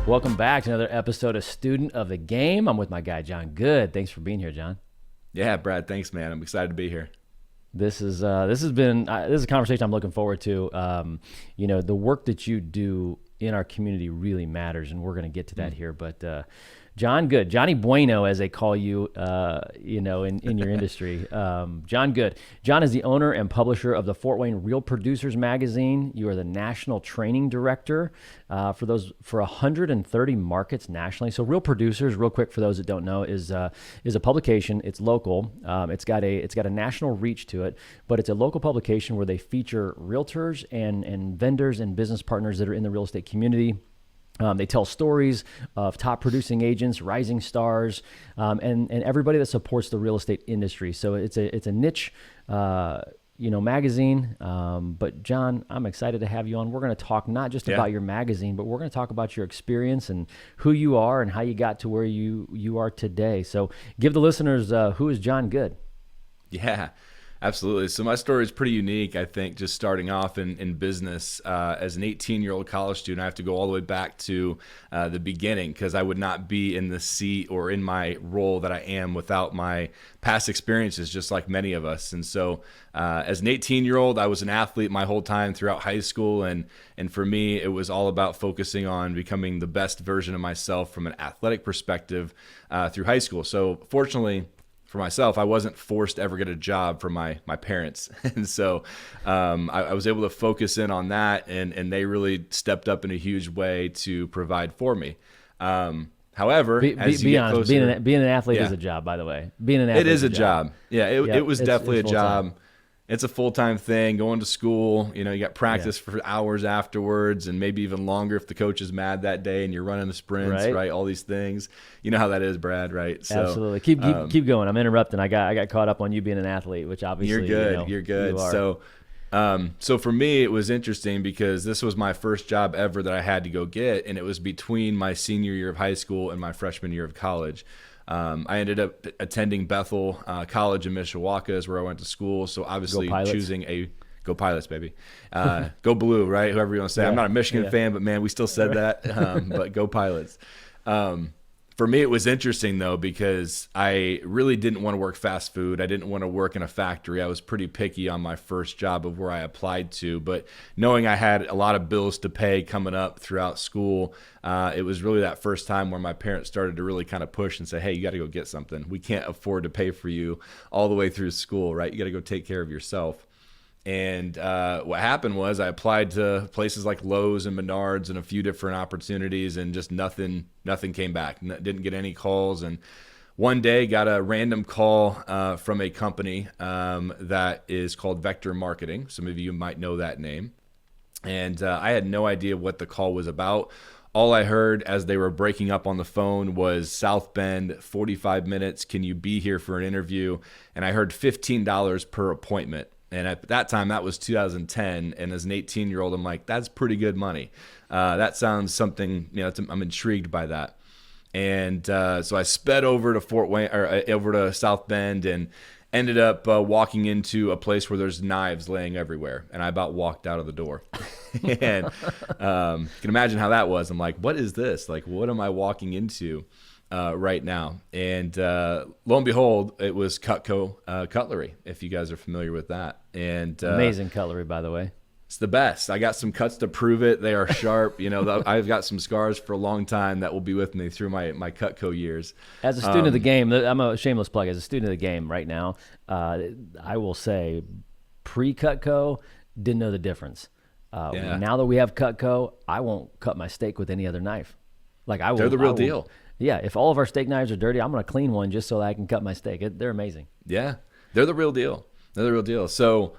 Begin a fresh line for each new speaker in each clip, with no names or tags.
Welcome back to another episode of Student of the Game. I'm with my guy, Jon Good. Thanks for being here, Jon.
Yeah, Brad, thanks, man. I'm excited to be here.
This is a conversation I'm looking forward to. The work that you do in our community really matters, and we're going to get to that here. But Jon Good, Johnny Bueno, as they call you, in your industry. Jon Good. Jon is the owner and publisher of the Fort Wayne Real Producers magazine. You are the national training director for 130 markets nationally. So Real Producers, real quick for those that don't know, is a publication. It's local. It's got a national reach to it, but it's a local publication where they feature realtors and vendors and business partners that are in the real estate community. They tell stories of top producing agents, rising stars, and everybody that supports the real estate industry. So it's a niche, magazine. But Jon, I'm excited to have you on. We're going to talk not just about your magazine, but we're going to talk about your experience and who you are and how you got to where you are today. So give the listeners who is Jon Good.
Yeah. Absolutely. So my story is pretty unique, I think, just starting off in business. As an 18-year-old college student, I have to go all the way back to the beginning because I would not be in the seat or in my role that I am without my past experiences, just like many of us. And so as an 18-year-old, I was an athlete my whole time throughout high school. And for me, it was all about focusing on becoming the best version of myself from an athletic perspective through high school. So fortunately, for myself, I wasn't forced to ever get a job from my parents. And so I was able to focus in on that, and they really stepped up in a huge way to provide for me. However, as you get closer,
being an athlete is a job, by the way. Being an athlete
is a job. Yeah, it was definitely a job. It's a full-time thing, going to school, you got practice for hours afterwards and maybe even longer if the coach is mad that day and you're running the sprints, right? All these things. You know how that is, Brad, right? So,
absolutely. Keep going. I'm interrupting. I got caught up on you being an athlete, which obviously
you're good. So for me, it was interesting because this was my first job ever that I had to go get, and it was between my senior year of high school and my freshman year of college. I ended up attending Bethel College in Mishawaka is where I went to school. So obviously choosing go Pilots, baby. Go Blue, right? Whoever you want to say. I'm not a Michigan fan, but man, we still said that. But go Pilots. For me, it was interesting, though, because I really didn't want to work fast food. I didn't want to work in a factory. I was pretty picky on my first job of where I applied to. But knowing I had a lot of bills to pay coming up throughout school, it was really that first time where my parents started to really kind of push and say, hey, you got to go get something. We can't afford to pay for you all the way through school, right? You got to go take care of yourself. And what happened was I applied to places like Lowe's and Menards and a few different opportunities, and just nothing came back. Didn't get any calls. And one day got a random call from a company that is called Vector Marketing. Some of you might know that name. And I had no idea what the call was about. All I heard as they were breaking up on the phone was South Bend, 45 minutes. Can you be here for an interview? And I heard $15 per appointment. And at that time, that was 2010. And as an 18-year-old, I'm like, that's pretty good money. That sounds something, I'm intrigued by that. And so I sped over to Fort Wayne, or over to South Bend, and ended up walking into a place where there's knives laying everywhere. And I about walked out of the door. And you can imagine how that was. I'm like, what is this? Like, what am I walking into right now? And lo and behold, it was Cutco cutlery, if you guys are familiar with that. And
amazing cutlery, by the way.
It's the best. I got some cuts to prove it. They are sharp. I've got some scars for a long time that will be with me through my Cutco years.
As a student of the game, I'm a shameless plug. As a student of the game right now, I will say pre-Cutco, didn't know the difference. Now that we have Cutco, I won't cut my steak with any other knife. They're
the real deal.
Yeah, if all of our steak knives are dirty, I'm going to clean one just so that I can cut my steak. They're amazing.
Yeah, they're the real deal. So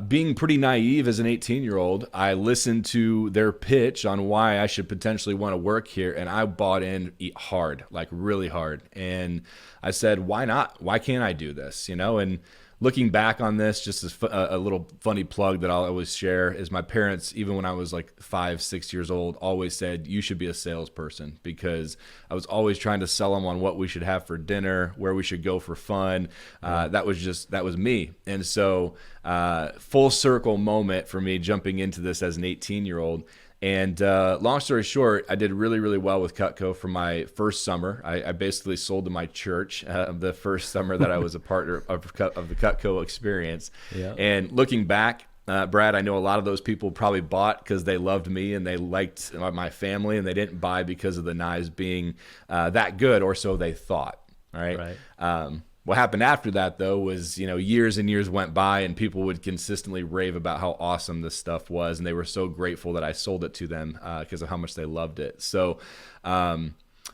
being pretty naive as an 18-year-old, I listened to their pitch on why I should potentially want to work here, and I bought in hard, like really hard. And I said, why not? Why can't I do this? And looking back on this, just as a little funny plug that I'll always share is my parents, even when I was like 5, 6 years old, always said, you should be a salesperson, because I was always trying to sell them on what we should have for dinner, where we should go for fun. That was me. And so full circle moment for me jumping into this as an 18-year-old. And long story short, I did really, really well with Cutco for my first summer. I basically sold to my church the first summer that I was a partner of the Cutco experience.
Yeah.
And looking back, Brad, I know a lot of those people probably bought because they loved me and they liked my family, and they didn't buy because of the knives being that good, or so they thought. All right. What happened after that, though, was, years and years went by and people would consistently rave about how awesome this stuff was. And they were so grateful that I sold it to them because of how much they loved it. So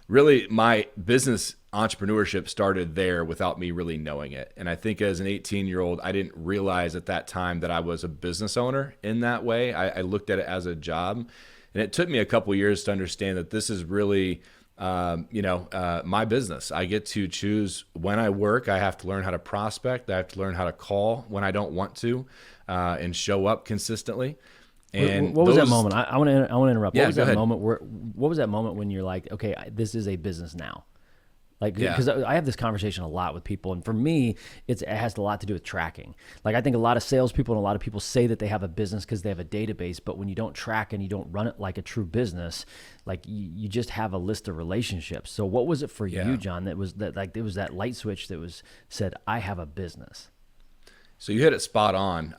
really, my business entrepreneurship started there without me really knowing it. And I think as an 18-year-old, I didn't realize at that time that I was a business owner in that way. I looked at it as a job. And it took me a couple years to understand that this is really my business. I get to choose when I work. I have to learn how to prospect. I have to learn how to call when I don't want to, and show up consistently. And
what was that moment? I want to interrupt.
Yeah,
what was
go
that
ahead.
moment what was that moment when you're like, okay, this is a business now? Like,
Yeah.
because I have this conversation a lot with people, and for me, it has a lot to do with tracking. Like, I think a lot of salespeople and a lot of people say that they have a business because they have a database, but when you don't track and you don't run it like a true business, like you just have a list of relationships. So, what was it for you, John? It was that light switch that said, I have a business.
So you hit it spot on.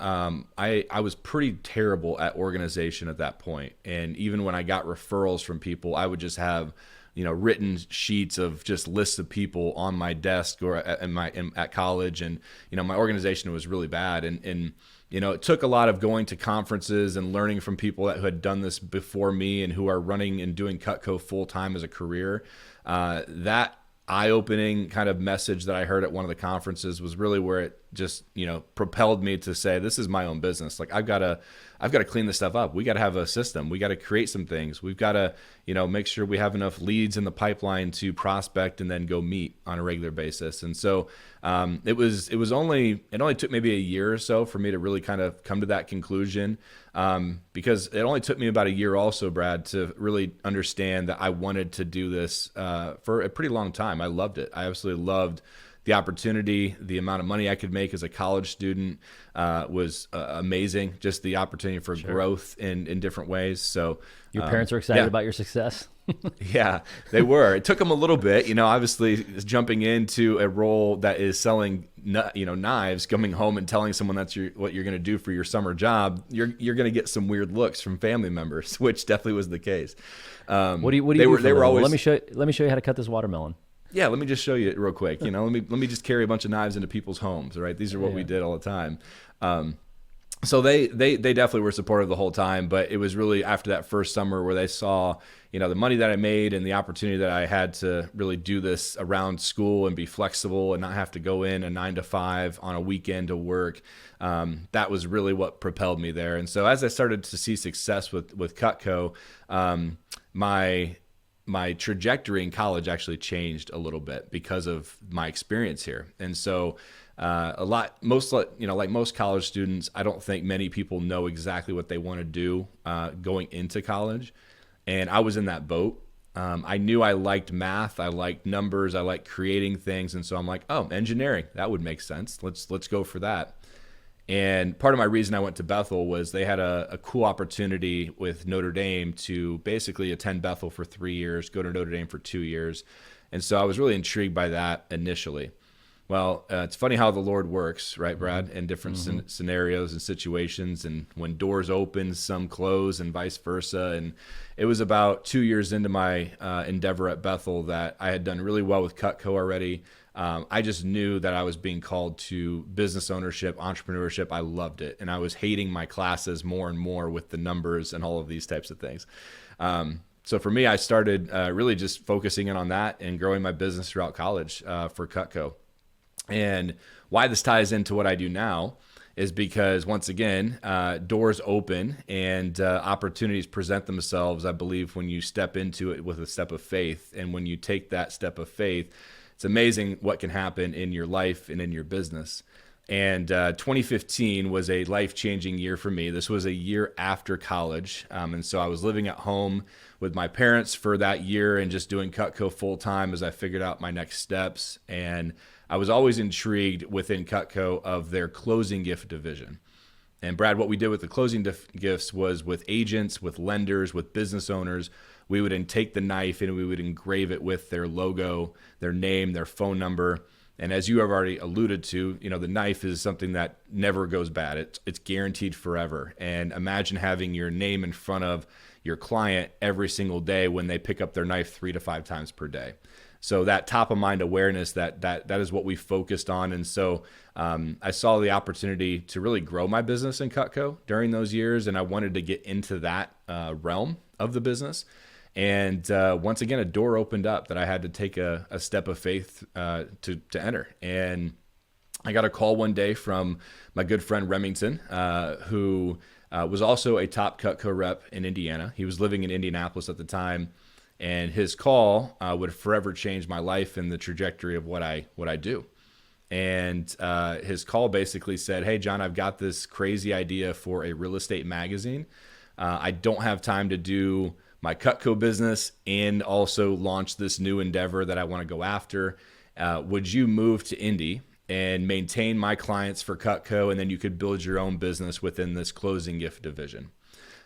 I was pretty terrible at organization at that point, and even when I got referrals from people, I would just have written sheets of just lists of people on my desk or at college. And, my organization was really bad. And it took a lot of going to conferences and learning from people who had done this before me and who are running and doing Cutco full time as a career. That eye-opening kind of message that I heard at one of the conferences was really where it just, propelled me to say, this is my own business. Like, I've got to clean this stuff up. We got to have a system. We got to create some things. We've got to, make sure we have enough leads in the pipeline to prospect and then go meet on a regular basis. And so it only took maybe a year or so for me to really kind of come to that conclusion. Because it only took me about a year also, Brad, to really understand that I wanted to do this for a pretty long time. I loved it. I absolutely loved the opportunity. The amount of money I could make as a college student was amazing. Just the opportunity for growth in different ways. So
your parents are excited about your success?
Yeah, they were. It took them a little bit, obviously jumping into a role that is selling, knives, coming home and telling someone that's what you're going to do for your summer job. You're going to get some weird looks from family members, which definitely was the case.
What do you do? They were always. Let me show you how to cut this watermelon.
Yeah, let me just show you real quick. Let me just carry a bunch of knives into people's homes. Right, these are what we did all the time. So they definitely were supportive the whole time, but it was really after that first summer where they saw, the money that I made and the opportunity that I had to really do this around school and be flexible and not have to go in a 9 to 5 on a weekend to work. That was really what propelled me there. And so as I started to see success with Cutco, my trajectory in college actually changed a little bit because of my experience here. And so like most college students, I don't think many people know exactly what they want to do going into college. And I was in that boat. I knew I liked math. I liked numbers. I liked creating things. And so I'm like, oh, engineering, that would make sense. Let's go for that. And part of my reason I went to Bethel was they had a cool opportunity with Notre Dame to basically attend Bethel for 3 years, go to Notre Dame for 2 years. And so I was really intrigued by that initially. Well, it's funny how the Lord works, right, Brad, in different scenarios and situations. And when doors open, some close and vice versa. And it was about 2 years into my endeavor at Bethel that I had done really well with Cutco already. I just knew that I was being called to business ownership, entrepreneurship. I loved it. And I was hating my classes more and more with the numbers and all of these types of things. So for me, I started really just focusing in on that and growing my business throughout college for Cutco. And why this ties into what I do now is because, once again, doors open and opportunities present themselves, I believe, when you step into it with a step of faith. And when you take that step of faith, it's amazing what can happen in your life and in your business. And 2015 was a life-changing year for me. This was a year after college. And so I was living at home with my parents for that year and just doing Cutco full-time as I figured out my next steps. And I was always intrigued within Cutco of their closing gift division. And Brad, what we did with the closing gifts was with agents, with lenders, with business owners, we would take the knife and we would engrave it with their logo, their name, their phone number. And as you have already alluded to, the knife is something that never goes bad. It's guaranteed forever. And imagine having your name in front of your client every single day when they pick up their knife 3 to 5 times per day. So that top of mind awareness, that is what we focused on. And so I saw the opportunity to really grow my business in Cutco during those years. And I wanted to get into that realm of the business. And once again, a door opened up that I had to take a step of faith to enter. And I got a call one day from my good friend Remington, who was also a top Cutco rep in Indiana. He was living in Indianapolis at the time. And his call would forever change my life and the trajectory of what I do. And his call basically said, "Hey, John, I've got this crazy idea for a real estate magazine. I don't have time to do my Cutco business and also launch this new endeavor that I want to go after. Would you move to Indy and maintain my clients for Cutco, and then you could build your own business within this closing gift division?"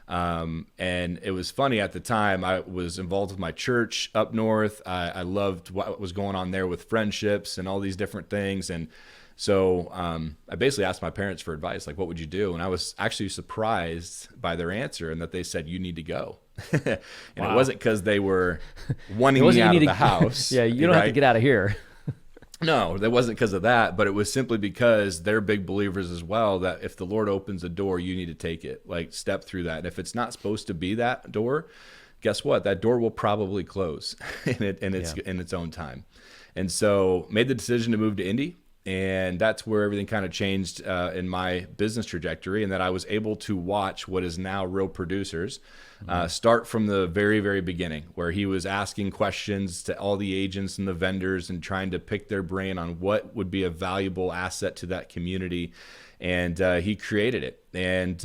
And it was funny at the time. I was involved with my church up north. I loved what was going on there with friendships and all these different things. And so I basically asked my parents for advice, like, what would you do? And I was actually surprised by their answer, and that they said, "You need to go." And Wow. It wasn't because they were wanting me out of the house.
Yeah, you don't have to get out of here.
No, that wasn't because of that, but it was simply because they're big believers as well that if the Lord opens a door, you need to take it, like step through that. And if it's not supposed to be that door, guess what? That door will probably close in its own time. And so made the decision to move to Indy. And that's where everything kind of changed in my business trajectory, and that I was able to watch what is now Real Producers start from the very, very beginning, where he was asking questions to all the agents and the vendors and trying to pick their brain on what would be a valuable asset to that community. And he created it. And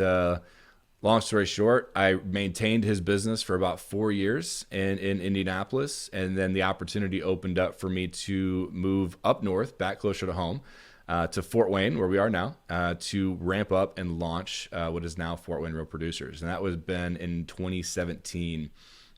long story short, I maintained his business for about 4 years in Indianapolis, and then the opportunity opened up for me to move up north, back closer to home, to Fort Wayne, where we are now, to ramp up and launch what is now Fort Wayne Real Producers. And that was been in 2017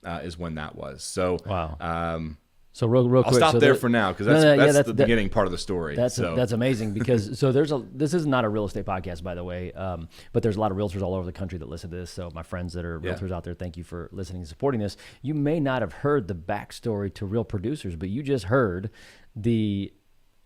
is when that was. So
wow. So real quick,
I'll stop there for now, because that's the beginning part of the story.
That's amazing, because this is not a real estate podcast, by the way, but there's a lot of realtors all over the country that listen to this. So my friends that are realtors out there, thank you for listening and supporting this. You may not have heard the backstory to Real Producers, but you just heard the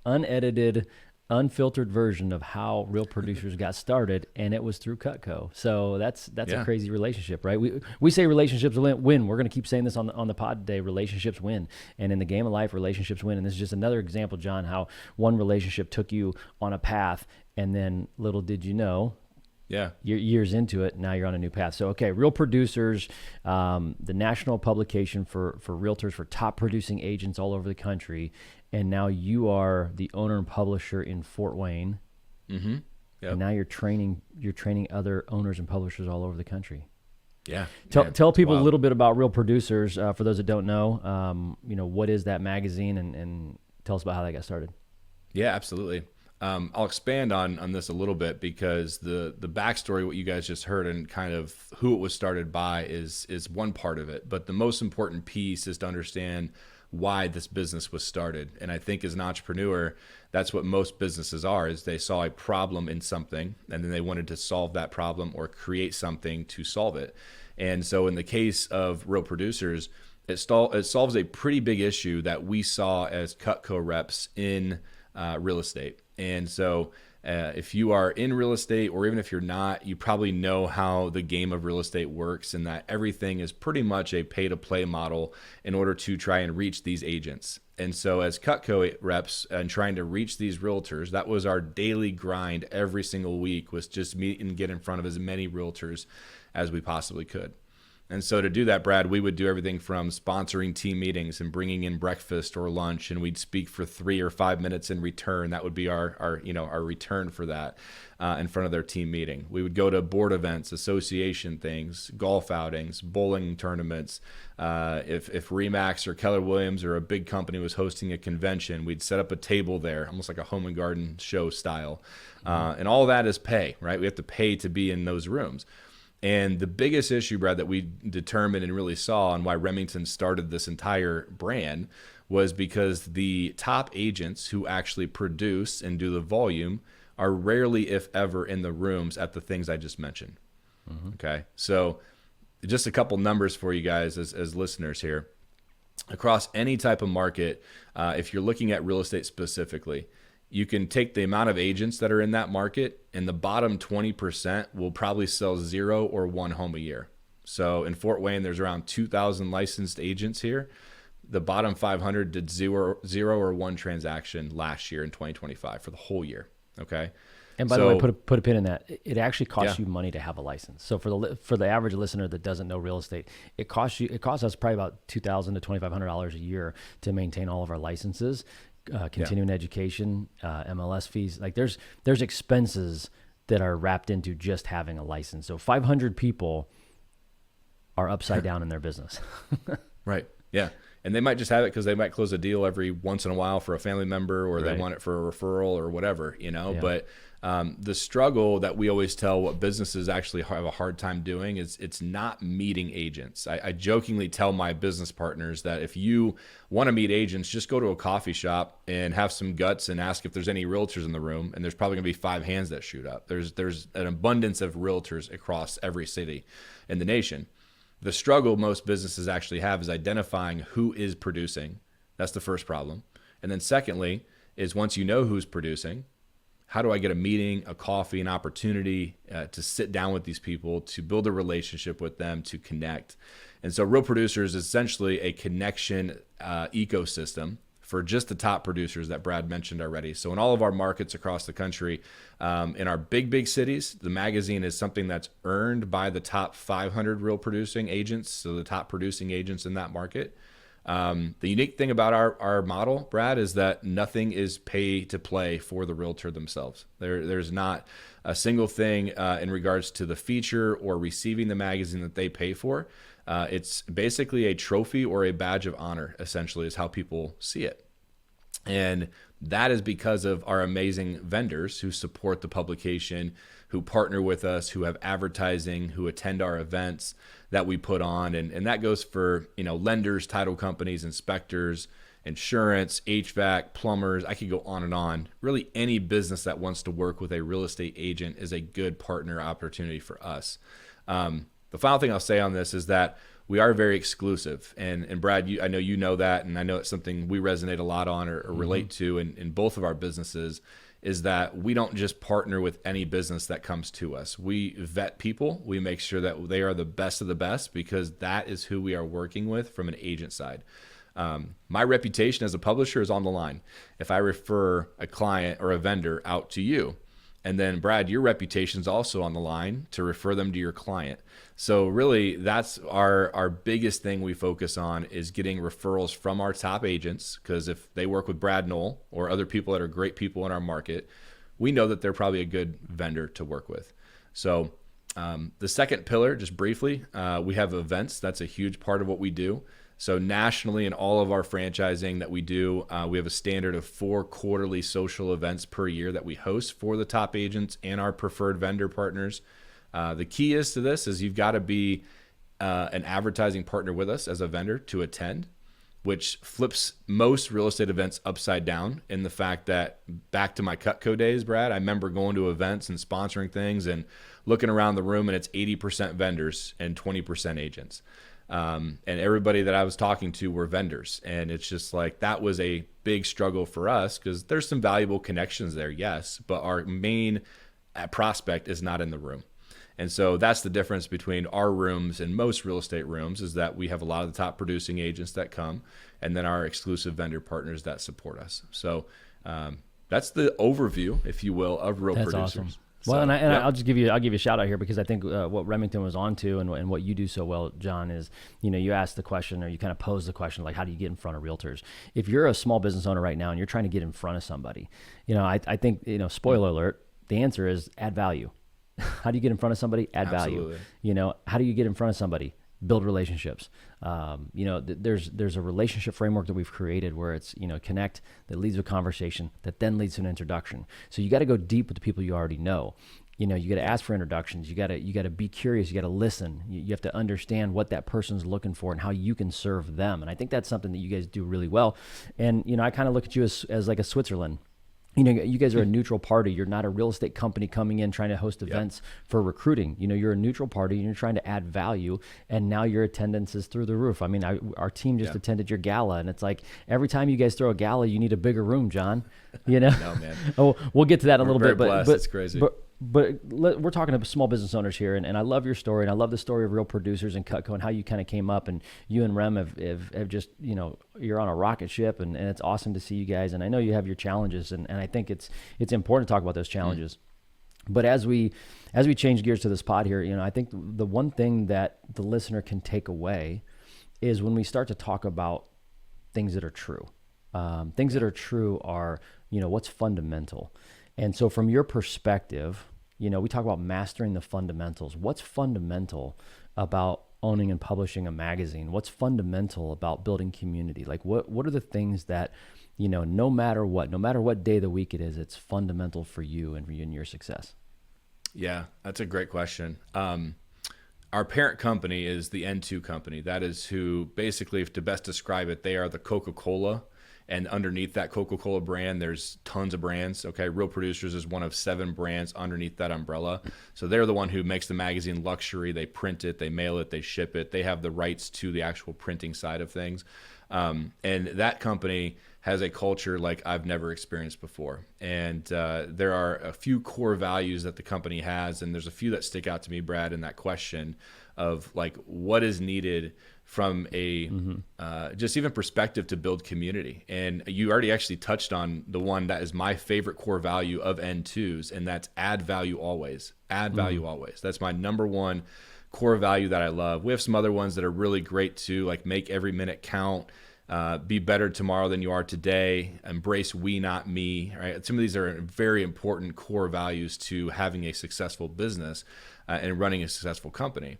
unedited, unfiltered version of how Real Producers got started, and it was through Cutco. So that's a crazy relationship, right? We say relationships win. We're going to keep saying this on the pod today. Relationships win, and in the game of life, relationships win. And this is just another example, John, how one relationship took you on a path, and then little did you know, years into it, now you're on a new path. So, okay, Real Producers, the national publication for realtors, for top producing agents all over the country. And now you are the owner and publisher in Fort Wayne. Mm-hmm. Yep. And now you're training other owners and publishers all over the country.
Yeah.
Tell people a little bit about Real Producers, for those that don't know. What is that magazine, and tell us about how that got started.
Yeah, absolutely. I'll expand on this a little bit, because the backstory, what you guys just heard, and kind of who it was started by is one part of it. But the most important piece is to understand why this business was started. And I think as an entrepreneur, that's what most businesses are, is they saw a problem in something, and then they wanted to solve that problem or create something to solve it. And so in the case of Real Producers, it solves a pretty big issue that we saw as Cutco reps in real estate. And so if you are in real estate, or even if you're not, you probably know how the game of real estate works, and that everything is pretty much a pay-to-play model in order to try and reach these agents. And so as Cutco reps and trying to reach these realtors, that was our daily grind every single week, was just meet and get in front of as many realtors as we possibly could. And so to do that, Brad, we would do everything from sponsoring team meetings and bringing in breakfast or lunch, and we'd speak for 3 or 5 minutes in return. That would be our return for that in front of their team meeting. We would go to board events, association things, golf outings, bowling tournaments. If Remax or Keller Williams or a big company was hosting a convention, we'd set up a table there, almost like a home and garden show style. And all that is pay, right? We have to pay to be in those rooms. And the biggest issue, Brad, that we determined and really saw, and why Remington started this entire brand, was because the top agents who actually produce and do the volume are rarely, if ever, in the rooms at the things I just mentioned. Okay, so just a couple numbers for you guys as listeners here. Across any type of market, if you're looking at real estate specifically, you can take the amount of agents that are in that market, and the bottom 20% will probably sell 0 or 1 home a year. So in Fort Wayne, there's around 2,000 licensed agents here. The bottom 500 did zero or 1 transaction last year in 2025 for the whole year. Okay.
And by the way, put a pin in that. It actually costs you money to have a license. So for the average listener that doesn't know real estate, it costs us probably about $2,000 to $2,500 a year to maintain all of our licenses. Continuing education, MLS fees. Like there's expenses that are wrapped into just having a license. So 500 people are upside down in their business.
Right. Yeah. And they might just have it because they might close a deal every once in a while for a family member, or they want it for a referral or whatever, but the struggle that we always tell what businesses actually have a hard time doing is it's not meeting agents. I jokingly tell my business partners that if you want to meet agents, just go to a coffee shop and have some guts and ask if there's any realtors in the room. And there's probably gonna be 5 hands that shoot up. There's an abundance of realtors across every city in the nation. The struggle most businesses actually have is identifying who is producing. That's the first problem. And then secondly is, once you know who's producing, how do I get a meeting, a coffee, an opportunity to sit down with these people, to build a relationship with them, to connect? And so Real Producers is essentially a connection ecosystem for just the top producers that Brad mentioned already. So in all of our markets across the country, in our big cities, the magazine is something that's earned by the top 500 real producing agents, so the top producing agents in that market. The unique thing about our model, Brad, is that nothing is pay to play for the realtor themselves. There's not a single thing in regards to the feature or receiving the magazine that they pay for. It's basically a trophy or a badge of honor, essentially, is how people see it. And that is because of our amazing vendors who support the publication, who partner with us, who have advertising, who attend our events that we put on. And that goes for, lenders, title companies, inspectors, insurance, HVAC, plumbers. I could go on and on. Really, any business that wants to work with a real estate agent is a good partner opportunity for us. The final thing I'll say on this is that we are very exclusive. And Brad, I know you know that, and I know it's something we resonate a lot on or relate to in both of our businesses, is that we don't just partner with any business that comes to us. We vet people. We make sure that they are the best of the best, because that is who we are working with from an agent side. My reputation as a publisher is on the line. If I refer a client or a vendor out to you, and then Brad, your reputation is also on the line to refer them to your client. So really, that's our biggest thing we focus on, is getting referrals from our top agents, because if they work with Brad Knoll or other people that are great people in our market, we know that they're probably a good vendor to work with. So the second pillar, just briefly, we have events. That's a huge part of what we do. So nationally, in all of our franchising that we do, we have a standard of 4 quarterly social events per year that we host for the top agents and our preferred vendor partners. The key to this is you've got to be an advertising partner with us as a vendor to attend, which flips most real estate events upside down, in the fact that, back to my Cutco days, Brad, I remember going to events and sponsoring things and looking around the room, and it's 80% vendors and 20% agents. And everybody that I was talking to were vendors. And it's just like, that was a big struggle for us, because there's some valuable connections there, yes, but our main prospect is not in the room. And so that's the difference between our rooms and most real estate rooms, is that we have a lot of the top producing agents that come, and then our exclusive vendor partners that support us. So that's the overview, if you will, of Real Producers.
Awesome. Well,
So,
and
yep.
I'll give you a shout out here because I think what Remington was onto and what you do so well, John, is you ask the question or you kind of pose the question like, how do you get in front of realtors? If you're a small business owner right now and you're trying to get in front of somebody, I think spoiler alert, the answer is add value. How do you get in front of somebody? Add
Absolutely.
value. How do you get in front of somebody? Build relationships. There's a relationship framework that we've created where it's connect that leads to a conversation that then leads to an introduction. So you got to go deep with the people you already know. You got to ask for introductions. You got to be curious. You got to listen. You have to understand what that person's looking for and how you can serve them. And I think that's something that you guys do really well. And I kind of look at you as like a Switzerland. You guys are a neutral party. You're not a real estate company coming in trying to host events for recruiting. You're a neutral party and you're trying to add value. And now your attendance is through the roof. I mean, our team just attended your gala, and it's like every time you guys throw a gala, you need a bigger room, John.
No, man.
Oh, we'll get to that in a little
Very
bit.
blessed. It's crazy.
But we're talking to small business owners here, and I love your story, and I love the story of Real Producers and Cutco and how you kind of came up, and you and Rem have just, you're on a rocket ship, and it's awesome to see you guys, and I know you have your challenges, and I think it's important to talk about those challenges. But as we change gears to this pod here, I think the one thing that the listener can take away is when we start to talk about things that are true. Things that are true are, what's fundamental. And so from your perspective, we talk about mastering the fundamentals. What's fundamental about owning and publishing a magazine? What's fundamental about building community? Like what are the things that, no matter what day of the week it is, it's fundamental for you and your success?
Yeah, that's a great question. Our parent company is the N2 company. That is who basically, if to best describe it, they are the Coca-Cola. And underneath that Coca-Cola brand, there's tons of brands. Okay, Real Producers is one of 7 brands underneath that umbrella. So they're the one who makes the magazine luxury. They print it, they mail it, they ship it. They have the rights to the actual printing side of things. And that company has a culture like I've never experienced before. And there are a few core values that the company has, and there's a few that stick out to me, Brad, in that question of like what is needed from a just even perspective to build community. And you already actually touched on the one that is my favorite core value of N2s, and that's add value always. Add value always. That's my number one core value that I love. We have some other ones that are really great too, like make every minute count, be better tomorrow than you are today, embrace we, not me, right? Some of these are very important core values to having a successful business and running a successful company.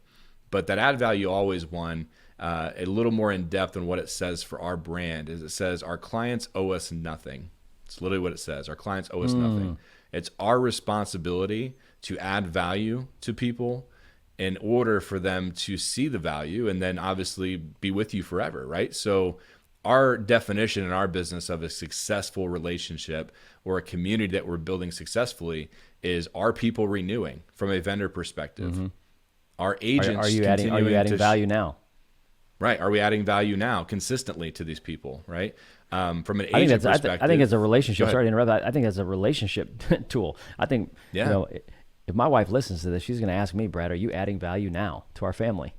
But that add value always one, a little more in depth on what it says for our brand is it says our clients owe us nothing. It's literally what it says. Our clients owe us nothing. It's our responsibility to add value to people in order for them to see the value and then obviously be with you forever, right? So our definition in our business of a successful relationship or a community that we're building successfully is are people renewing from a vendor perspective? Our agents
are you adding value now?
Right. Are we adding value now consistently to these people? Right. From an agent perspective,
I think it's a relationship. Sorry to interrupt. I think it's a relationship tool. I think if my wife listens to this, she's going to ask me, Brad, are you adding value now to our family?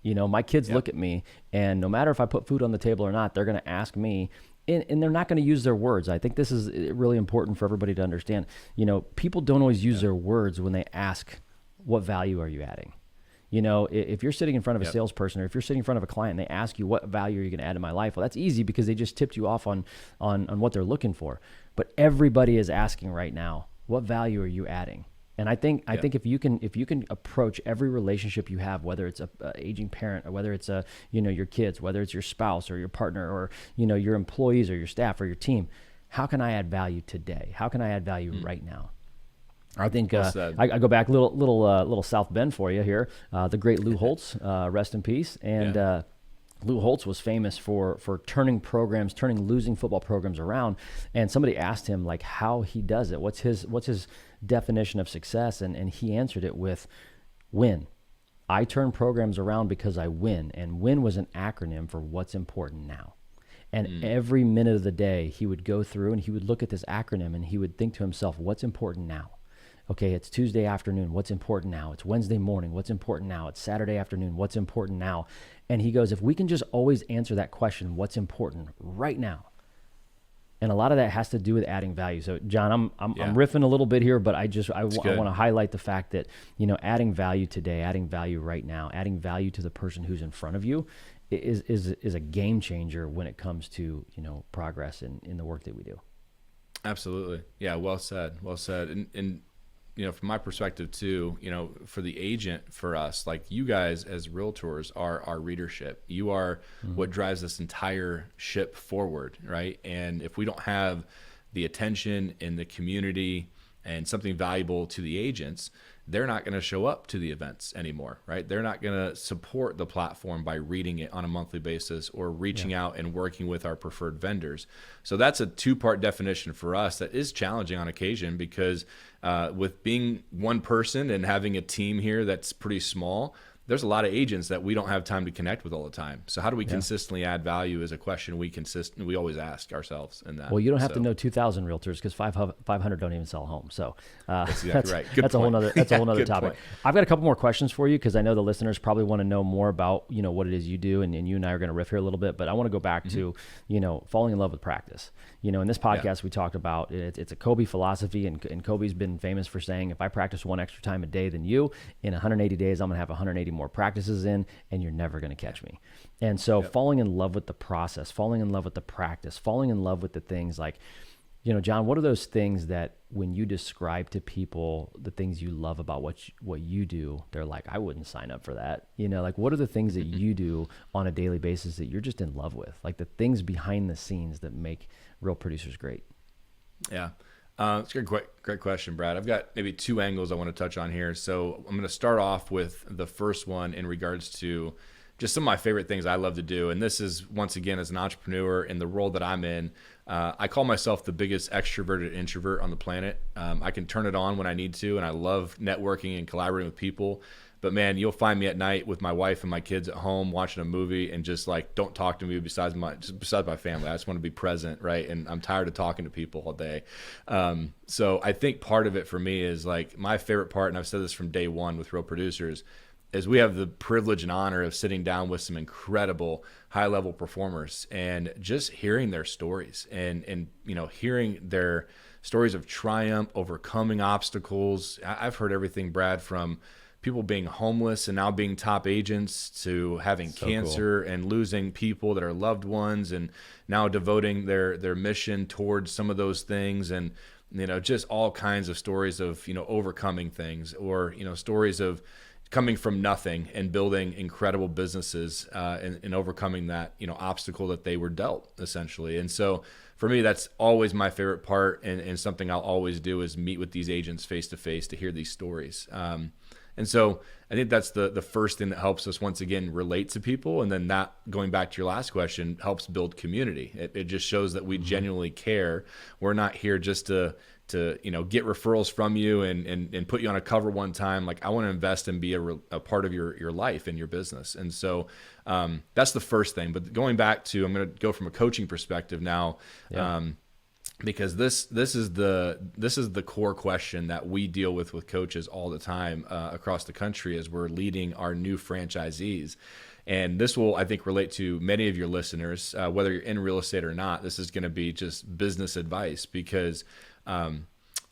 My kids look at me, and no matter if I put food on the table or not, they're going to ask me, and they're not going to use their words. I think this is really important for everybody to understand. People don't always use their words when they ask, what value are you adding? If you're sitting in front of a salesperson or if you're sitting in front of a client and they ask you what value are you going to add to my life, well, that's easy because they just tipped you off on what they're looking for. But everybody is asking right now, what value are you adding? And I think if you can approach every relationship you have, whether it's a aging parent or whether it's your kids, whether it's your spouse or your partner or your employees or your staff or your team, how can I add value today? How can I add value right now? I think I go back little South Bend for you here. The great Lou Holtz, rest in peace. And Lou Holtz was famous for turning losing football programs around. And somebody asked him like how he does it. What's his definition of success? And he answered it with win. I turn programs around because I win. And win was an acronym for what's important now. And every minute of the day he would go through and he would look at this acronym and he would think to himself, what's important now? Okay, it's Tuesday afternoon. What's important now? It's Wednesday morning. What's important now? It's Saturday afternoon. What's important now? And he goes, if we can just always answer that question, what's important right now, And a lot of that has to do with adding value. So John, I'm
Yeah.
riffing a little bit here, but I
good.
want to highlight the fact that, adding value today, adding value right now, adding value to the person who's in front of you is a game changer when it comes to, progress in the work that we do.
Absolutely. Yeah. Well said. Well said. And from my perspective too, for the agent, for us, like you guys as realtors are our readership. You are what drives this entire ship forward, right? And if we don't have the attention in the community and something valuable to the agents, they're not going to show up to the events anymore, right? They're not going to support the platform by reading it on a monthly basis or reaching out and working with our preferred vendors. So that's a two-part definition for us that is challenging on occasion because with being one person and having a team here that's pretty small, there's a lot of agents that we don't have time to connect with all the time. So how do we consistently add value is a question we always ask ourselves in that.
Well, you don't have to know 2,000 realtors because 500 don't even sell homes. So
that's exactly right.
That's a whole nother topic.
Point.
I've got a couple more questions for you because I know the listeners probably want to know more about, what it is you do, and you and I are going to riff here a little bit, but I want to go back to, falling in love with practice. In this podcast, we talked about it's a Kobe philosophy, and Kobe's been famous for saying, if I practice one extra time a day than you, in 180 days, I'm going to have 180 more practices in, and you're never going to catch me. And so falling in love with the process, falling in love with the practice, falling in love with the things like, John, what are those things that when you describe to people the things you love about what you do, they're like, I wouldn't sign up for that. What are the things that you do on a daily basis that you're just in love with? Like the things behind the scenes that make real producers great.
Yeah. It's a great question, Brad. I've got maybe two angles I want to touch on here. So I'm going to start off with the first one in regards to just some of my favorite things I love to do. And this is, once again, as an entrepreneur in the role that I'm in, I call myself the biggest extroverted introvert on the planet. I can turn it on when I need to, and I love networking and collaborating with people. But man, you'll find me at night with my wife and my kids at home watching a movie and just like, don't talk to me besides my family. I just want to be present, right? And I'm tired of talking to people all day. So I think part of it for me is like my favorite part, and I've said this from day one with Real Producers, is we have the privilege and honor of sitting down with some incredible high-level performers and just hearing their stories and hearing their stories of triumph, overcoming obstacles. I've heard everything, Brad, from people being homeless and now being top agents to having cancer and losing people that are loved ones and now devoting their mission towards some of those things, and just all kinds of stories of overcoming things, or stories of coming from nothing and building incredible businesses and overcoming that obstacle that they were dealt, essentially. And so for me, that's always my favorite part, and something I'll always do is meet with these agents face to face to hear these stories. And so I think that's the first thing that helps us, once again, relate to people. And then that, going back to your last question, helps build community. It just shows that we genuinely care. We're not here just to get referrals from you and put you on a cover one time. Like, I want to invest and be a part of your life and your business. And so that's the first thing. But going back to, I'm going to go from a coaching perspective now. Because this is the core question that we deal with coaches all the time across the country as we're leading our new franchisees. And this will, I think, relate to many of your listeners, whether you're in real estate or not. This is going to be just business advice, because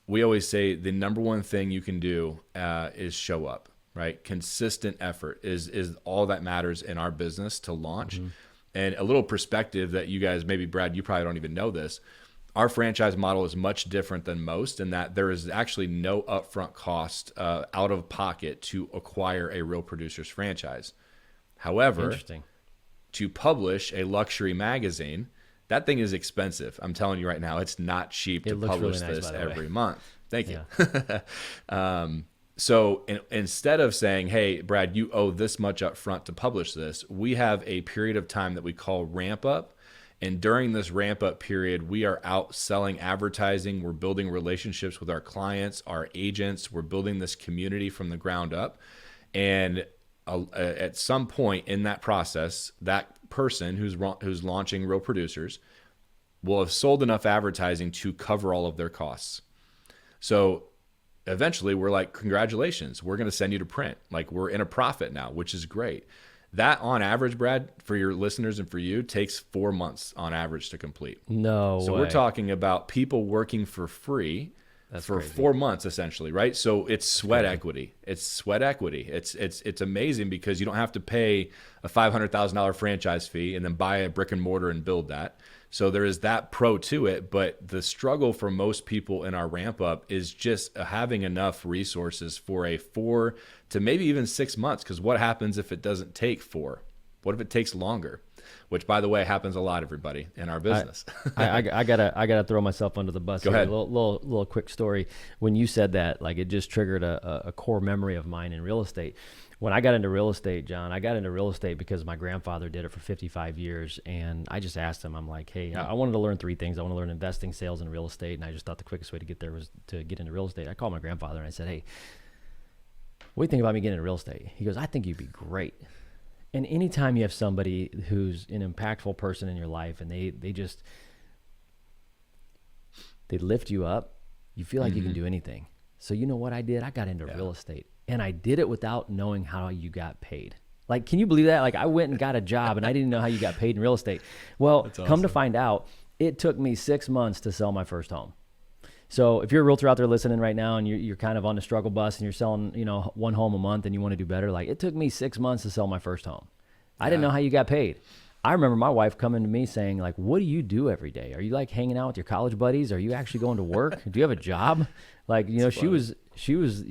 we always say the number one thing you can do is show up, right? Consistent effort is all that matters in our business to launch. And a little perspective that you guys, maybe Brad, you probably don't even know this. Our franchise model is much different than most in that there is actually no upfront cost out of pocket to acquire a Real Producers franchise. However, to publish a luxury magazine, that thing is expensive. I'm telling you right now, it's not cheap to publish this every month. Thank you. So instead of saying, hey, Brad, you owe this much up front to publish this, we have a period of time that we call ramp up. And during this ramp up period, we are out selling advertising. We're building relationships with our clients, our agents. We're building this community from the ground up. And at some point in that process, that person who's launching Real Producers will have sold enough advertising to cover all of their costs. So eventually we're like, congratulations, we're going to send you to print. Like, we're in a profit now, which is great. That on average, Brad, for your listeners and for you, takes 4 months on average to complete.
No
So
way.
we're talking about people working for free for
crazy.
4 months, essentially, right? So it's sweat
crazy.
equity. It's sweat equity. It's amazing because you don't have to pay a $500,000 franchise fee and then buy a brick and mortar and build that. So there is that pro to it, but the struggle for most people in our ramp up is just having enough resources for a 4 to maybe even 6 months. Because what happens if it doesn't take 4? What if it takes longer? Which, by the way, happens a lot, everybody, in our business.
I gotta throw myself under the bus.
Go
here.
ahead.
Little quick story. When you said that, like, it just triggered a core memory of mine in real estate. When I got into real estate, John, I got into real estate because my grandfather did it for 55 years. And I just asked him, I'm like, hey, I wanted to learn 3 things. I want to learn investing, sales, and real estate. And I just thought the quickest way to get there was to get into real estate. I called my grandfather and I said, hey, what do you think about me getting into real estate? He goes, I think you'd be great. And anytime you have somebody who's an impactful person in your life and they lift you up, you feel like you can do anything. So you know what I did? I got into real estate. And I did it without knowing how you got paid. Like, can you believe that? Like, I went and got a job and I didn't know how you got paid in real estate. Well,
That's awesome.
Come to find out, it took me 6 months to sell my first home. So if you're a realtor out there listening right now and you're kind of on the struggle bus and you're selling, 1 home a month and you want to do better, like, it took me 6 months to sell my first home. I didn't know how you got paid. I remember my wife coming to me saying, like, what do you do every day? Are you like hanging out with your college buddies? Are you actually going to work? Do you have a job? Like, she was,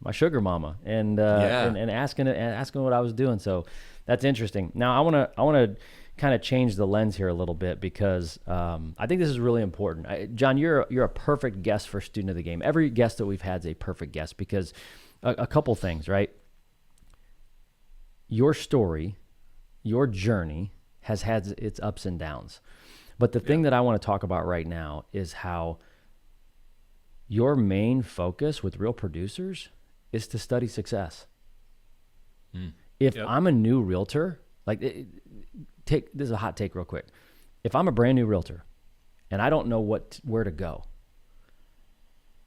my sugar mama and asking what I was doing. So that's interesting. Now I want to kind of change the lens here a little bit because I think this is really important. John, you're a perfect guest for Student of the Game. Every guest that we've had is a perfect guest because a couple things, right? Your story, your journey has had its ups and downs. But the thing that I want to talk about right now is how your main focus with real producers is to study success. If I'm a new realtor, this is a hot take real quick. If I'm a brand new realtor and I don't know where to go,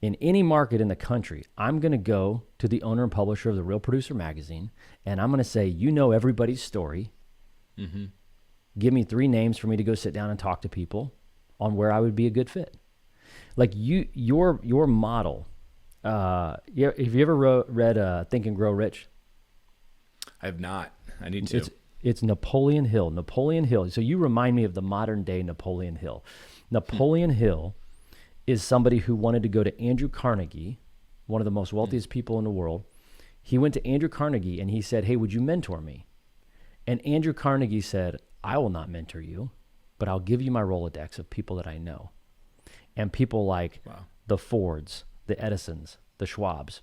in any market in the country, I'm going to go to the owner and publisher of the Real Producer magazine, and I'm going to say, everybody's story. Mm-hmm. Give me 3 names for me to go sit down and talk to people on where I would be a good fit. Like your model. Have you ever read Think and Grow Rich?
I have not. I need to.
It's Napoleon Hill. Napoleon Hill. So you remind me of the modern day Napoleon Hill. Napoleon Hill is somebody who wanted to go to Andrew Carnegie, one of the most wealthiest people in the world. He went to Andrew Carnegie and he said, hey, would you mentor me? And Andrew Carnegie said, I will not mentor you, but I'll give you my Rolodex of people that I know. And people like the Fords, the Edisons, the Schwabs.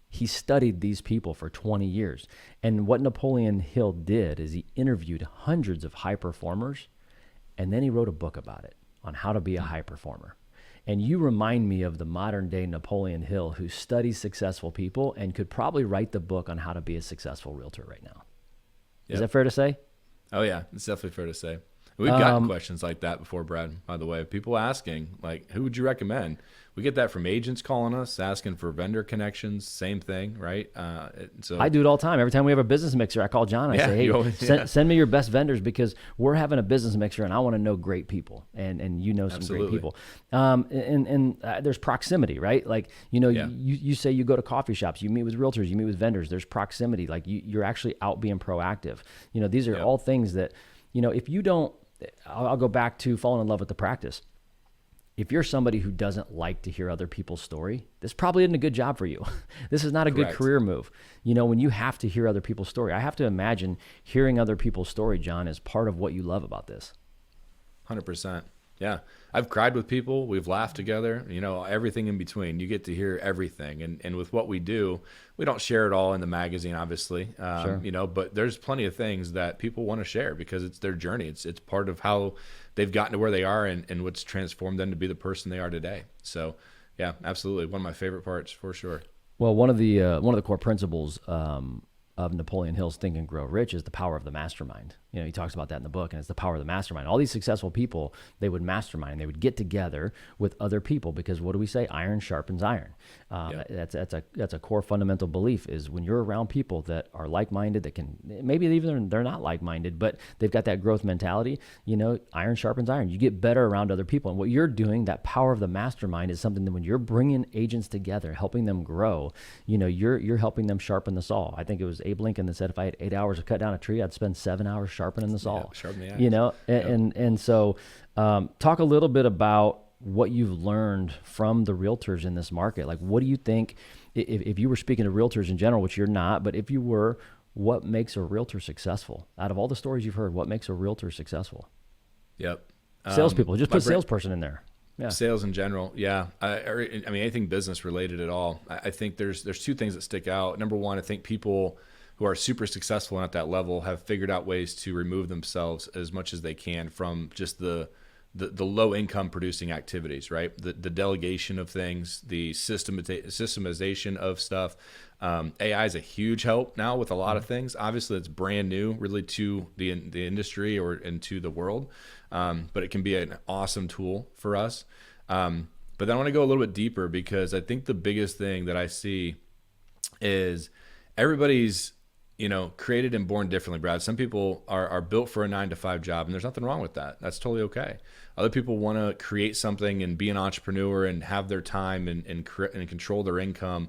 He studied these people for 20 years. And what Napoleon Hill did is he interviewed hundreds of high performers, and then he wrote a book about it on how to be a high performer. And you remind me of the modern day Napoleon Hill who studies successful people and could probably write the book on how to be a successful realtor right now. Is that fair to say?
Oh, yeah. It's definitely fair to say. We've gotten questions like that before, Brad, by the way. People asking, like, who would you recommend? We get that from agents calling us, asking for vendor connections. Same thing, right? So
I do it all the time. Every time we have a business mixer, I call John. I say, hey, send me your best vendors because we're having a business mixer and I want to know great people. And some great people. And there's proximity, right? Like, you say you go to coffee shops, you meet with realtors, you meet with vendors. There's proximity. Like you're actually out being proactive. These are all things that, if you don't, I'll go back to falling in love with the practice. If you're somebody who doesn't like to hear other people's story, this probably isn't a good job for you. This is not a good career move. When you have to hear other people's story, I have to imagine hearing other people's story, John, is part of what you love about this.
100%. Yeah. I've cried with people. We've laughed together, everything in between. You get to hear everything. And with what we do, we don't share it all in the magazine, obviously, sure. But there's plenty of things that people want to share because it's their journey. It's part of how they've gotten to where they are and what's transformed them to be the person they are today. So yeah, absolutely. One of my favorite parts for sure.
Well, one of the core principles of Napoleon Hill's Think and Grow Rich is the power of the mastermind. He talks about that in the book, and it's the power of the mastermind. All these successful people, they would mastermind. They would get together with other people because what do we say? Iron sharpens iron. That's a core fundamental belief is when you're around people that are like-minded, that can, maybe even they're not like-minded, but they've got that growth mentality, iron sharpens iron. You get better around other people. And what you're doing, that power of the mastermind is something that when you're bringing agents together, helping them grow, you're helping them sharpen the saw. I think it was Abe Lincoln that said, if I had 8 hours to cut down a tree, I'd spend 7 hours sharpening the saw.
Sharpen the axe.
And so talk a little bit about what you've learned from the realtors in this market. Like, what do you think, if you were speaking to realtors in general, which you're not, but if you were, what makes a realtor successcil? Out of all the stories you've heard, what makes a realtor successful?
Yep.
Salespeople, just put salesperson in there. Yeah.
Sales in general. Yeah. I mean, anything business related at all. I think there's two things that stick out. Number one, I think people who are super successful and at that level have figured out ways to remove themselves as much as they can from just the low income producing activities, right? The delegation of things, the systemization of stuff. AI is a huge help now with a lot of things. Obviously, it's brand new really to the industry or into the world, but it can be an awesome tool for us. But then I want to go a little bit deeper because I think the biggest thing that I see is everybody's created and born differently, Brad. Some people are built for a 9-to-5 job, and there's nothing wrong with that. That's totally okay. Other people want to create something and be an entrepreneur and have their time and control their income.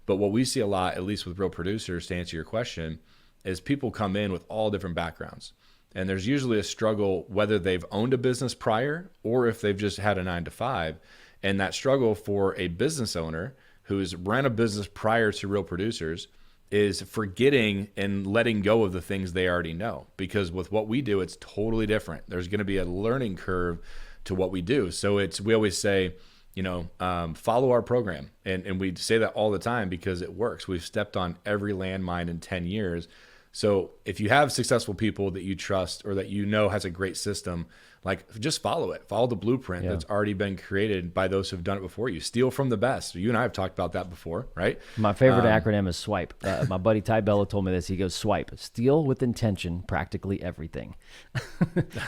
But what we see a lot, at least with real producers, to answer your question, is people come in with all different backgrounds. And there's usually a struggle whether they've owned a business prior or if they've just had a 9-to-5. And that struggle for a business owner who's ran a business prior to real producers is forgetting and letting go of the things they already know. Because with what we do, it's totally different. There's going to be a learning curve to what we do. So we always say, follow our program. And we say that all the time because it works. We've stepped on every landmine in 10 years. So if you have successful people that you trust or that has a great system, like just follow it. Follow the blueprint that's already been created by those who've done it before you. Steal from the best. You and I have talked about that before, right?
My favorite acronym is SWIPE. My buddy Ty Bella told me this. He goes, SWIPE, steal with intention, practically everything.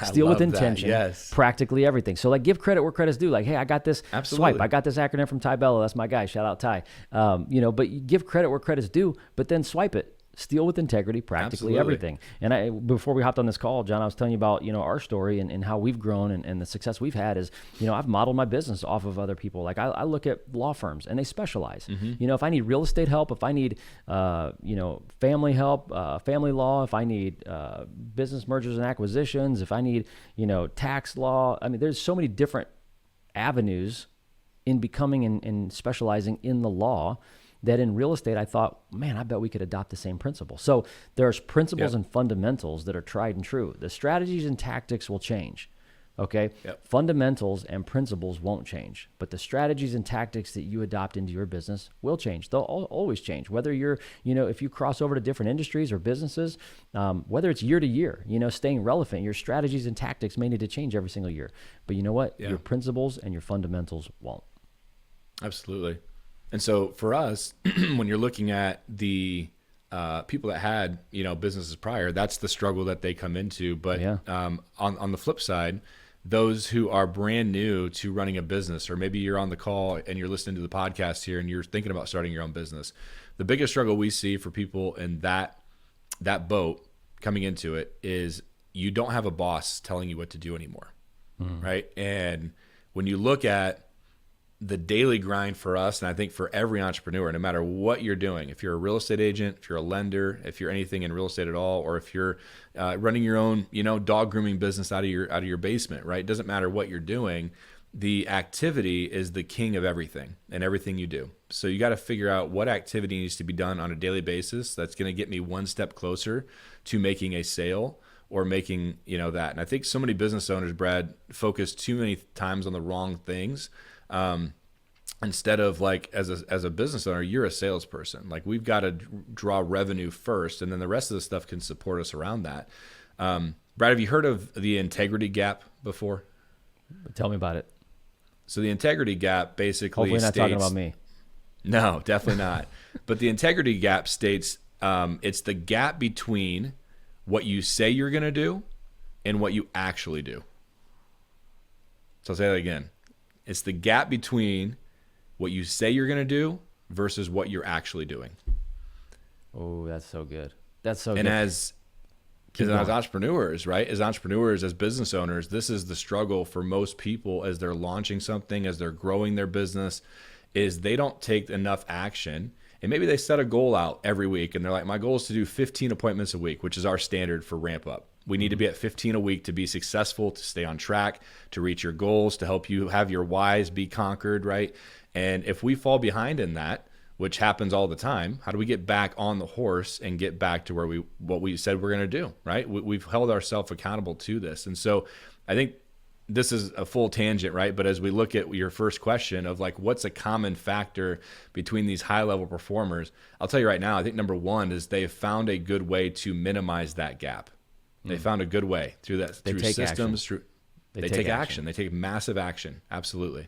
Steal with intention,
yes.
Practically everything. So give credit where credit's due. Like, hey, I got this SWIPE. I got this acronym from Ty Bella. That's my guy. Shout out Ty. But you give credit where credit's due, but then swipe it. Steal with integrity, practically everything. And before we hopped on this call, John, I was telling you about, our story and how we've grown and the success we've had is, I've modeled my business off of other people. Like I look at law firms and they specialize. Mm-hmm. If I need real estate help, if I need, family help, family law, if I need business mergers and acquisitions, if I need, tax law. I mean, there's so many different avenues in becoming and specializing in the law that in real estate, I thought, man, I bet we could adopt the same principle. So there's principles and fundamentals that are tried and true. The strategies and tactics will change, okay?
Yep.
Fundamentals and principles won't change, but the strategies and tactics that you adopt into your business will change. They'll always change, whether you're, if you cross over to different industries or businesses, whether it's year to year, staying relevant, your strategies and tactics may need to change every single year. But you know what? Your principles and your fundamentals won't.
Absolutely. And so for us, when you're looking at the people that had, businesses prior, that's the struggle that they come into. But on the flip side, those who are brand new to running a business, or maybe you're on the call and you're listening to the podcast here and you're thinking about starting your own business, the biggest struggle we see for people in that boat coming into it is you don't have a boss telling you what to do anymore, right? And when you look at the daily grind for us, and I think for every entrepreneur, no matter what you're doing, if you're a real estate agent, if you're a lender, if you're anything in real estate at all, or if you're running your own, dog grooming business out of your basement, right? It doesn't matter what you're doing. The activity is the king of everything and everything you do. So you got to figure out what activity needs to be done on a daily basis that's going to get me one step closer to making a sale or making, that. And I think so many business owners, Brad, focus too many times on the wrong things. Instead of as a business owner, you're a salesperson. Like we've got to draw revenue first, and then the rest of the stuff can support us around that. Brad, have you heard of the integrity gap before?
Tell me about it.
So the integrity gap basically
hopefully not
states,
talking about me.
No, definitely not. But the integrity gap states it's the gap between what you say you're going to do and what you actually do. So I'll say that again. It's the gap between what you say you're going to do versus what you're actually doing.
Oh, that's so good. That's so good.
And as entrepreneurs, right? As entrepreneurs, as business owners, this is the struggle for most people as they're launching something, as they're growing their business, is they don't take enough action. And maybe they set a goal out every week and they're like, my goal is to do 15 appointments a week, which is our standard for ramp up. We need to be at 15 a week to be successful, to stay on track, to reach your goals, to help you have your whys be conquered, right? And if we fall behind in that, which happens all the time, how do we get back on the horse and get back to where what we said we're going to do, right? We've held ourselves accountable to this. And so I think this is a full tangent, right? But as we look at your first question of like, what's a common factor between these high level performers? I'll tell you right now, I think number one is they have found a good way to minimize that gap. They found a good way through that, through systems. They take action. They take massive action. Absolutely.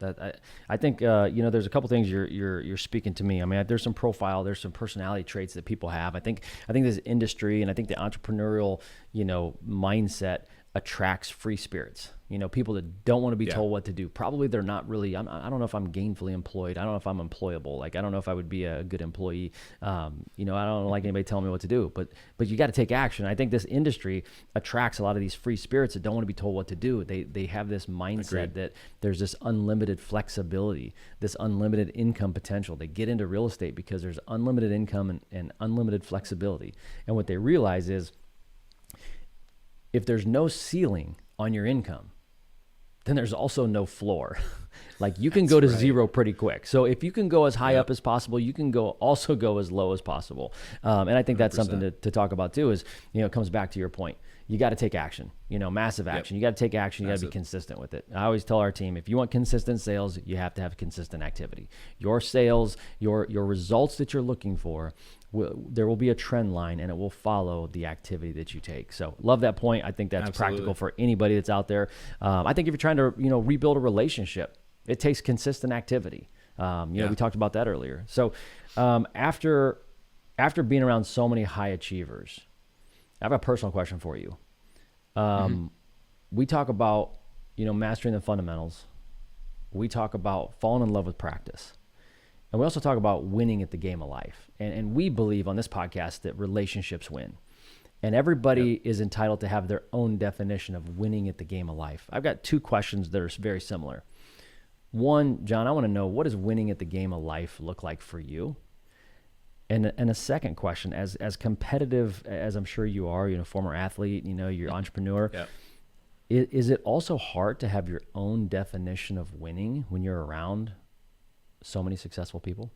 That I think there's a couple things you're speaking to me. I mean, there's some profile, there's some personality traits that people have. I think this industry and I think the entrepreneurial mindset attracts free spirits. People that don't want to be told what to do. Probably they're not really. I don't know if I'm gainfully employed. I don't know if I'm employable. Like I don't know if I would be a good employee. I don't like anybody telling me what to do. But you got to take action. I think this industry attracts a lot of these free spirits that don't want to be told what to do. They have this mindset
Agreed.
that there's this unlimited flexibility, this unlimited income potential. They get into real estate because there's unlimited income and unlimited flexibility. And what they realize is, if there's no ceiling on your income, then there's also no floor. Like you can go to zero pretty quick. So if you can go as high up as possible, you can also go as low as possible. And I think that's 100%. Something to talk about too is, it comes back to your point. You got to take action, massive action. You got to take action. You got to be consistent with it. I always tell our team, if you want consistent sales, you have to have consistent activity. Your sales, your results that you're looking for, there will be a trend line and it will follow the activity that you take. So love that point. I think that's practical for anybody that's out there. I think if you're trying to, rebuild a relationship, it takes consistent activity. We talked about that earlier. So after being around so many high achievers, I have a personal question for you. We talk about, mastering the fundamentals. We talk about falling in love with practice. And we also talk about winning at the game of life. And we believe on this podcast that relationships win. And everybody is entitled to have their own definition of winning at the game of life. I've got two questions that are very similar. One, John, I want to know, what does winning at the game of life look like for you? And a second question, as competitive as I'm sure you are, former athlete, you're entrepreneur.
Yep.
Is it also hard to have your own definition of winning when you're around so many successful people?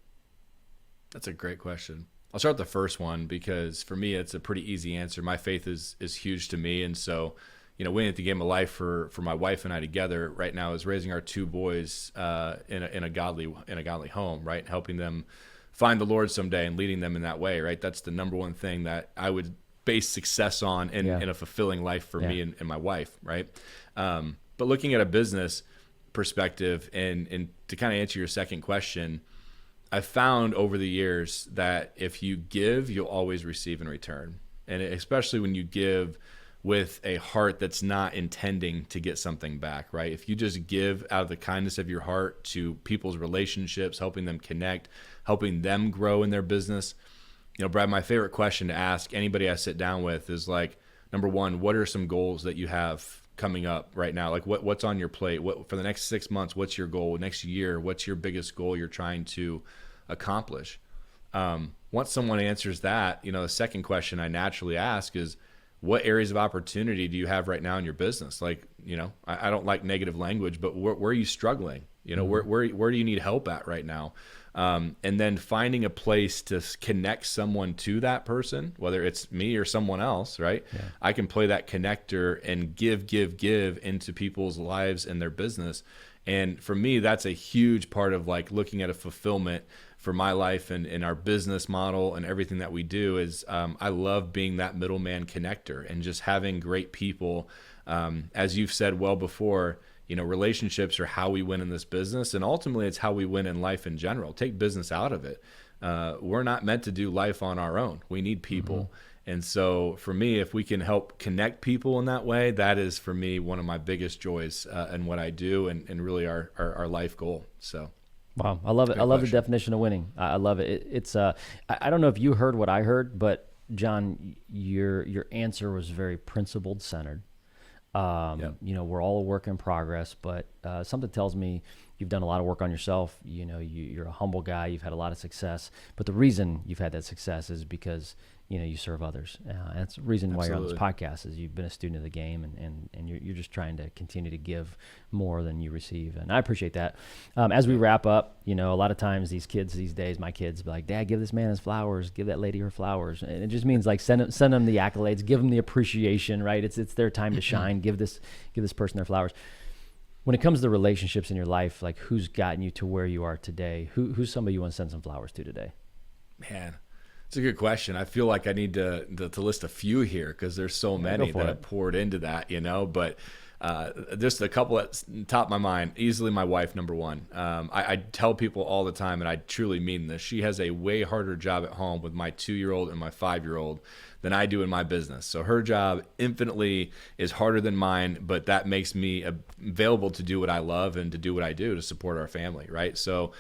That's a great question. I'll start with the first one because for me, it's a pretty easy answer. My faith is huge to me. And so, winning at the game of life for my wife and I together right now is raising our two boys in a godly home, right? Helping them find the Lord someday and leading them in that way, right? That's the number one thing that I would base success on in a fulfilling life for me and my wife, right? But looking at a business perspective and to kind of answer your second question, I've found over the years that if you give, you'll always receive in return. And especially when you give with a heart that's not intending to get something back, right? If you just give out of the kindness of your heart to people's relationships, helping them connect, helping them grow in their business. Brad, my favorite question to ask anybody I sit down with is like, number one, what are some goals that you have coming up right now? Like what's on your plate? What for the next 6 months, what's your goal? Next year, what's your biggest goal you're trying to accomplish? Once someone answers that, the second question I naturally ask is, what areas of opportunity do you have right now in your business? Like, I don't like negative language, but where are you struggling? Where do you need help at right now? And then finding a place to connect someone to that person, whether it's me or someone else, right? Yeah. I can play that connector and give into people's lives and their business. And for me, that's a huge part of like looking at a fulfillment for my life and our business model and everything that we do is I love being that middleman connector and just having great people. As you've said well before, relationships are how we win in this business. And ultimately, it's how we win in life in general. Take business out of it. We're not meant to do life on our own. We need people. And so for me, if we can help connect people in that way, that is for me one of my biggest joys in what I do, and really our life goal. So.
Wow, I love it. I love the definition of winning. I love it. It's I don't know if you heard what I heard, but John, your answer was very principled centered. We're all a work in progress, but something tells me you've done a lot of work on yourself. You're a humble guy. You've had a lot of success, but the reason you've had that success is because you serve others. That's the reason why you're on this podcast, is you've been a student of the game, and you're just trying to continue to give more than you receive. And I appreciate that. As we wrap up, a lot of times these kids these days, my kids be like, Dad, give this man his flowers, give that lady her flowers. And it just means like send them the accolades, give them the appreciation, right? It's their time to shine. Give this person their flowers. When it comes to relationships in your life, like who's gotten you to where you are today? Who's somebody you want to send some flowers to today?
Man, it's a good question. I feel like I need to list a few here because there's so many that have poured into that, but just a couple at top of my mind. Easily my wife, number one. I tell people all the time, and I truly mean this, she has a way harder job at home with my 2-year-old and my 5-year-old than I do in my business. So her job infinitely is harder than mine, but that makes me available to do what I love and to do what I do to support our family, right? So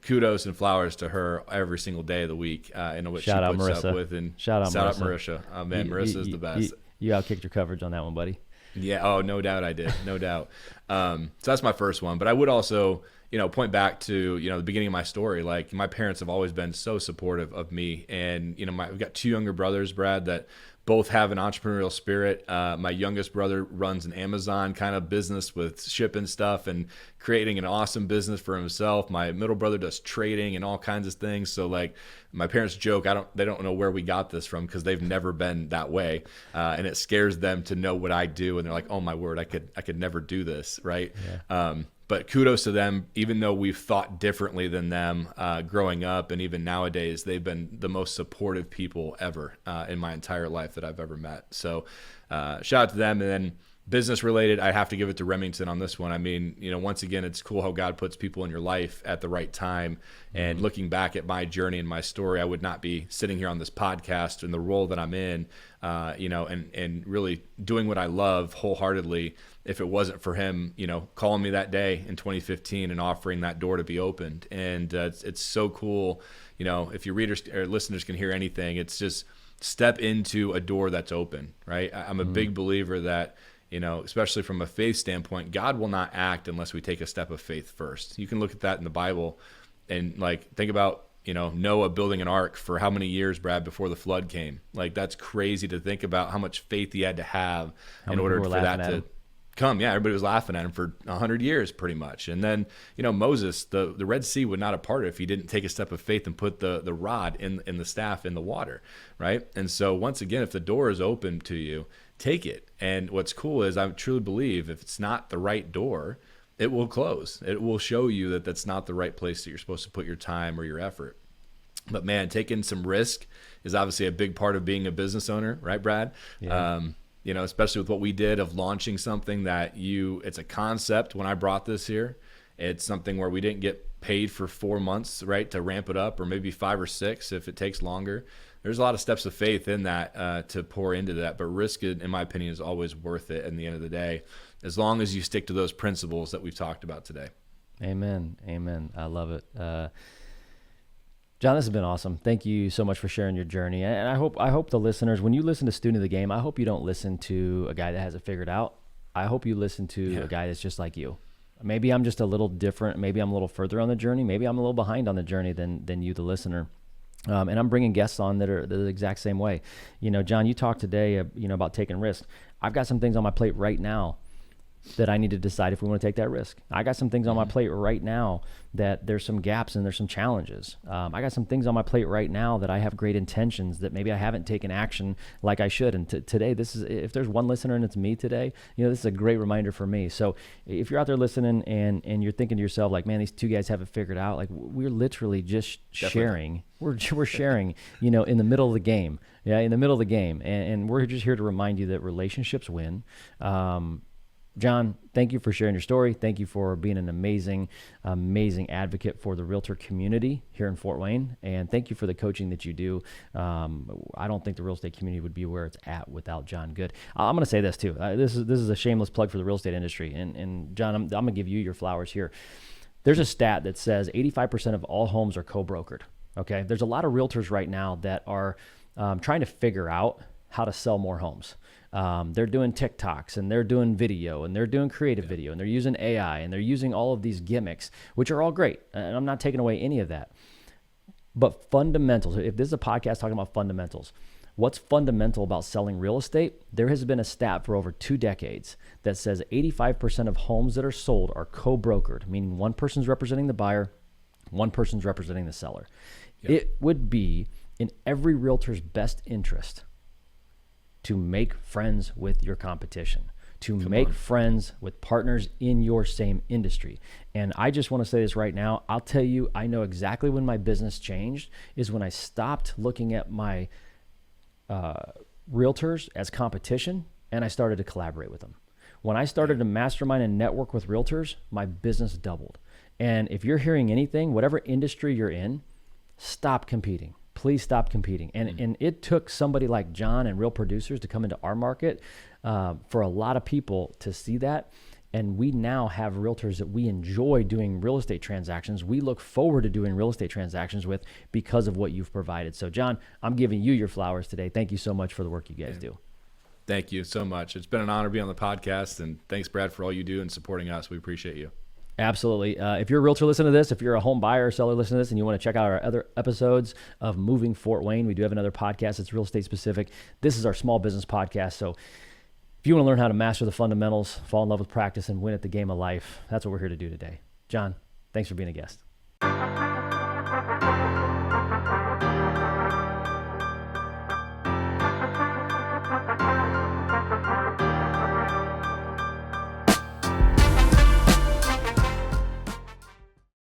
kudos and flowers to her every single day of the week. I know what she puts up with. And
shout out
Marissa. Oh, man, Marissa is the best.
You outkicked your coverage on that one, buddy.
Yeah. Oh, no doubt I did. No doubt. So that's my first one. But I would also, point back to, the beginning of my story. Like, my parents have always been so supportive of me. And, we've got 2 younger brothers, Brad, that both have an entrepreneurial spirit. My youngest brother runs an Amazon kind of business with shipping stuff and creating an awesome business for himself. My middle brother does trading and all kinds of things. So like my parents joke, they don't know where we got this from because they've never been that way. And it scares them to know what I do. And they're like, oh my word, I could never do this. Right. Yeah. But kudos to them, even though we've thought differently than them growing up, and even nowadays, they've been the most supportive people ever in my entire life that I've ever met. So shout out to them. And then business related, I have to give it to Remington on this one. I mean, once again, it's cool how God puts people in your life at the right time. And looking back at my journey and my story, I would not be sitting here on this podcast in the role that I'm in, and really doing what I love wholeheartedly if it wasn't for him, calling me that day in 2015 and offering that door to be opened. And it's so cool. If your readers or listeners can hear anything, it's just step into a door that's open, right? I'm a big believer that, especially from a faith standpoint, God will not act unless we take a step of faith first. You can look at that in the Bible and think about, Noah building an ark for how many years, Brad, before the flood came. Like, that's crazy to think about how much faith he had to have in order for that to come. Yeah, everybody was laughing at him for 100 years pretty much. And then, Moses, the Red Sea would not have parted if he didn't take a step of faith and put the rod in the staff in the water, right? And so once again, if the door is open to you, take it. And what's cool is I truly believe if it's not the right door, it will close. It will show you that that's not the right place that you're supposed to put your time or your effort. But man, taking some risk is obviously a big part of being a business owner, right, Brad? Yeah. Especially with what we did of launching something that it's a concept. When I brought this here, it's something where we didn't get paid for 4 months, right, to ramp it up, or maybe 5 or 6 if it takes longer. There's a lot of steps of faith in that to pour into that, but risk, in my opinion, is always worth it in the end of the day, as long as you stick to those principles that we've talked about today.
Amen. I love it. John, this has been awesome. Thank you so much for sharing your journey. And I hope the listeners, when you listen to Student of the Game, I hope you don't listen to a guy that has it figured out. I hope you listen to a guy that's just like you. Maybe I'm just a little different. Maybe I'm a little further on the journey. Maybe I'm a little behind on the journey than you, the listener. And I'm bringing guests on that are the exact same way. John, you talked today, about taking risks. I've got some things on my plate right now that I need to decide if we want to take that risk. I got some things on my plate right now that there's some gaps and there's some challenges. I got some things on my plate right now that I have great intentions that maybe I haven't taken action like I should. And today, if there's one listener and it's me today, this is a great reminder for me. So if you're out there listening and you're thinking to yourself, like, man, these 2 guys have it figured out, like, we're literally just sharing. We're sharing, in the middle of the game. Yeah, in the middle of the game. And we're just here to remind you that relationships win. Jon, thank you for sharing your story. Thank you for being an amazing, amazing advocate for the realtor community here in Fort Wayne. And thank you for the coaching that you do. I don't think the real estate community would be where it's at without Jon Good. I'm going to say this too. This is a shameless plug for the real estate industry. And Jon, I'm going to give you your flowers here. There's a stat that says 85% of all homes are co-brokered. Okay. There's a lot of realtors right now that are trying to figure out how to sell more homes. They're doing TikToks and they're doing video and they're doing creative video and they're using AI and they're using all of these gimmicks, which are all great. And I'm not taking away any of that. But fundamentals, if this is a podcast talking about fundamentals, what's fundamental about selling real estate? There has been a stat for over 2 decades that says 85% of homes that are sold are co-brokered, meaning one person's representing the buyer, one person's representing the seller. Yep. It would be in every realtor's best interest to make friends with your competition, to make friends with partners in your same industry. And I just want to say this right now. I'll tell you, I know exactly when my business changed is when I stopped looking at my realtors as competition and I started to collaborate with them. When I started to mastermind and network with realtors, my business doubled. And if you're hearing anything, whatever industry you're in, stop competing. Please stop competing. And it took somebody like Jon and real producers to come into our market for a lot of people to see that. And we now have realtors that we enjoy doing real estate transactions. We look forward to doing real estate transactions with because of what you've provided. So Jon, I'm giving you your flowers today. Thank you so much for the work you guys do.
Thank you so much. It's been an honor to be on the podcast. And thanks, Brad, for all you do and supporting us. We appreciate you.
Absolutely. If you're a realtor listening to this, if you're a home buyer or seller listening to this and you want to check out our other episodes of Moving Fort Wayne, we do have another podcast that's real estate specific. This is our small business podcast. So if you want to learn how to master the fundamentals, fall in love with practice, and win at the game of life, that's what we're here to do today. Jon, thanks for being a guest.